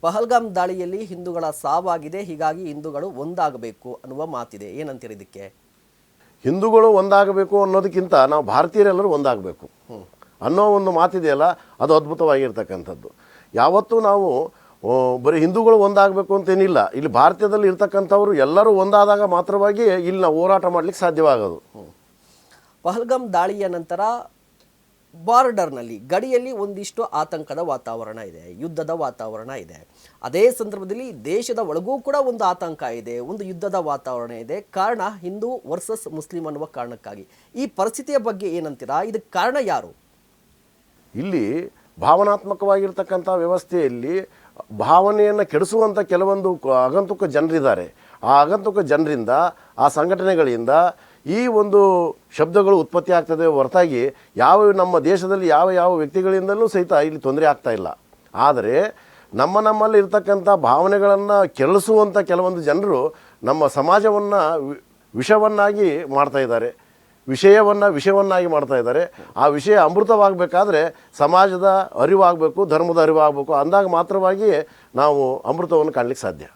ಪಹಲ್ಗಾಮ್ ದಾಳಿಯಲ್ಲಿ ಹಿಂದೂಗಳ ಸಾವಾಗಿದೆ, ಹೀಗಾಗಿ ಹಿಂದೂಗಳು ಒಂದಾಗಬೇಕು ಅನ್ನುವ ಮಾತಿದೆ. ಏನಂತೀರಿ ಇದಕ್ಕೆ? ಹಿಂದೂಗಳು ಒಂದಾಗಬೇಕು ಅನ್ನೋದಕ್ಕಿಂತ ನಾವು ಭಾರತೀಯರೆಲ್ಲರೂ ಒಂದಾಗಬೇಕು ಅನ್ನೋ ಒಂದು ಮಾತಿದೆಯಲ್ಲ, ಅದು ಅದ್ಭುತವಾಗಿರ್ತಕ್ಕಂಥದ್ದು. ಯಾವತ್ತೂ ನಾವು ಬರೀ ಹಿಂದೂಗಳು ಒಂದಾಗಬೇಕು ಅಂತೇನಿಲ್ಲ. ಇಲ್ಲಿ ಭಾರತದಲ್ಲಿ ಇರ್ತಕ್ಕಂಥವ್ರು ಎಲ್ಲರೂ ಒಂದಾದಾಗ ಮಾತ್ರವಾಗಿ ಇಲ್ಲಿ ನಾವು ಹೋರಾಟ ಮಾಡಲಿಕ್ಕೆ ಸಾಧ್ಯವಾಗೋದು. ಪಹಲ್ಗಾಮ್ ದಾಳಿಯ ನಂತರ ಬಾರ್ಡರ್ನಲ್ಲಿ, ಗಡಿಯಲ್ಲಿ ಒಂದಿಷ್ಟು ಆತಂಕದ ವಾತಾವರಣ ಇದೆ, ಯುದ್ಧದ ವಾತಾವರಣ ಇದೆ. ಅದೇ ಸಂದರ್ಭದಲ್ಲಿ ದೇಶದ ಒಳಗೂ ಕೂಡ ಒಂದು ಆತಂಕ ಇದೆ, ಒಂದು ಯುದ್ಧದ ವಾತಾವರಣ ಇದೆ. ಕಾರಣ ಹಿಂದೂ ವರ್ಸಸ್ ಮುಸ್ಲಿಂ ಅನ್ನುವ ಕಾರಣಕ್ಕಾಗಿ. ಈ ಪರಿಸ್ಥಿತಿಯ ಬಗ್ಗೆ ಏನಂತೀರಾ? ಇದಕ್ಕೆ ಕಾರಣ ಯಾರು? ಇಲ್ಲಿ ಭಾವನಾತ್ಮಕವಾಗಿರ್ತಕ್ಕಂಥ ವ್ಯವಸ್ಥೆಯಲ್ಲಿ ಭಾವನೆಯನ್ನು ಕೆಡಿಸುವಂಥ ಕೆಲವೊಂದು ಆಗಂತುಕ ಜನರಿದ್ದಾರೆ. ಆ ಆಗಂತುಕ ಜನರಿಂದ, ಆ ಸಂಘಟನೆಗಳಿಂದ ಈ ಒಂದು ಶಬ್ದಗಳು ಉತ್ಪತ್ತಿ ಆಗ್ತದೆ ಹೊರತಾಗಿ ನಮ್ಮ ದೇಶದಲ್ಲಿ ಯಾವ ವ್ಯಕ್ತಿಗಳಿಂದಲೂ ಸಹಿತ ಇಲ್ಲಿ ತೊಂದರೆ ಆಗ್ತಾ ಇಲ್ಲ. ಆದರೆ ನಮ್ಮಲ್ಲಿ ಇರ್ತಕ್ಕಂಥ ಭಾವನೆಗಳನ್ನು ಕೆರಳಿಸುವಂಥ ಕೆಲವೊಂದು ಜನರು ನಮ್ಮ ಸಮಾಜವನ್ನು ವಿಷವನ್ನಾಗಿ ಮಾಡ್ತಾ ಇದ್ದಾರೆ, ವಿಷಯವನ್ನಾಗಿ ಮಾಡ್ತಾ ಇದ್ದಾರೆ. ಆ ವಿಷಯ ಅಮೃತವಾಗಬೇಕಾದ್ರೆ ಸಮಾಜದ ಅರಿವಾಗಬೇಕು, ಧರ್ಮದ ಅರಿವಾಗಬೇಕು. ಅಂದಾಗ ಮಾತ್ರವಾಗಿ ನಾವು ಅಮೃತವನ್ನು ಕಾಣಲಿಕ್ಕೆ ಸಾಧ್ಯ.